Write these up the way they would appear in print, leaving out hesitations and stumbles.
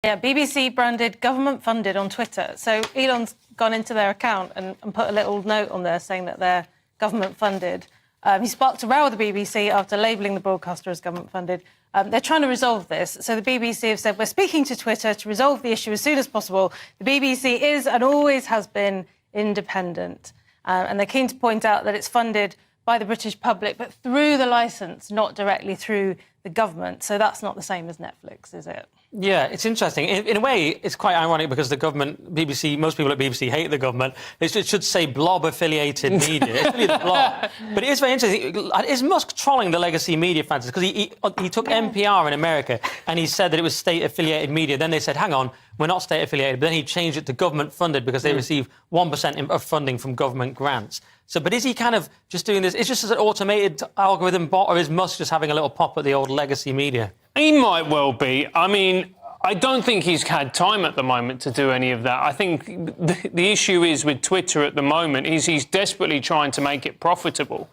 Yeah, BBC branded government funded on Twitter. So Elon's gone into their account and put a little note on there saying that they're government funded. He sparked a row with the BBC after labelling the broadcaster as government funded. They're trying to resolve this. So the BBC have said, we're speaking to Twitter to resolve the issue as soon as possible. The BBC is and always has been independent. And they're keen to point out that it's funded by the British public, but through the licence, not directly through the government. So that's not the same as Netflix, is it? Yeah, it's interesting. In a way, it's quite ironic because the government, BBC, most people at BBC hate the government. It should say blob-affiliated media. It's really the blob. But it is very interesting. Is Musk trolling the legacy media fans? Because he took NPR in America and he said that it was state-affiliated media. Then they said, hang on, we're not state-affiliated. But then he changed it to government-funded because they receive 1% of funding from government grants. So, but is he kind of just doing this? Is just an automated algorithm bot, or is Musk just having a little pop at the old legacy media? He might well be. I mean, I don't think he's had time at the moment to do any of that. I think the issue is with Twitter at the moment is he's desperately trying to make it profitable.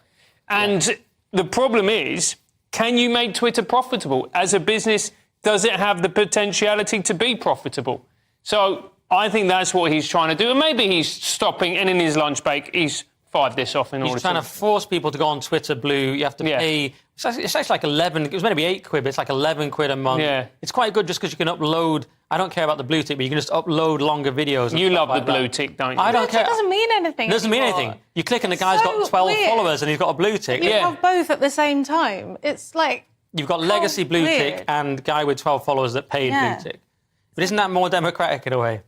And the problem is, can you make Twitter profitable? As a business, does it have the potentiality to be profitable? So I think that's what he's trying to do. And maybe he's stopping, and in his lunch break, he's fired this off in order to... He's trying to force people to go on Twitter Blue. You have to pay... It's actually like 11... It was meant to be 8 quid, but it's like 11 quid a month. Yeah. It's quite good just because you can upload... I don't care about the blue tick, but you can just upload longer videos. You love the blue tick, don't you? I don't care. It doesn't mean anything. It doesn't mean anything. You click and the guy's got 12 followers and he's got a blue tick. You have both at the same time. It's like... You've got legacy blue tick and guy with 12 followers that paid blue tick. But isn't that more democratic in a way?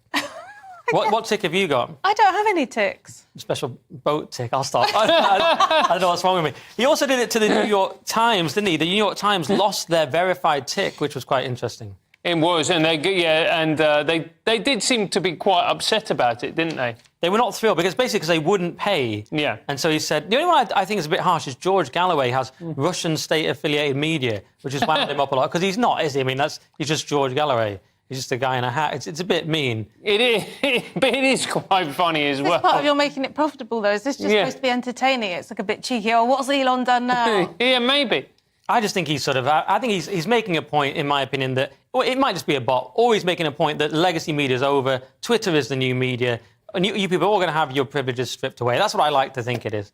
What tick have you got? I don't have any ticks. Special boat tick. I'll stop. I don't know what's wrong with me. He also did it to the New York Times, didn't he? The New York Times lost their verified tick, which was quite interesting. It was, and they did seem to be quite upset about it, didn't they? They were not thrilled because basically they wouldn't pay. Yeah. And so he said, the only one I think is a bit harsh is George Galloway has Russian state-affiliated media, which has wound him up a lot because he's not, is he? I mean, he's just George Galloway. He's just a guy in a hat. It's a bit mean. It is, but it is quite funny as well. This part of you're making it profitable, though. Is this just supposed to be entertaining? It's like a bit cheeky. Oh, what's Elon done now? Yeah, maybe. I just think he's sort of... I think he's making a point, in my opinion, that... Well, it might just be a bot. Or he's making a point that legacy media is over, Twitter is the new media, and you people are all going to have your privileges stripped away. That's what I like to think it is.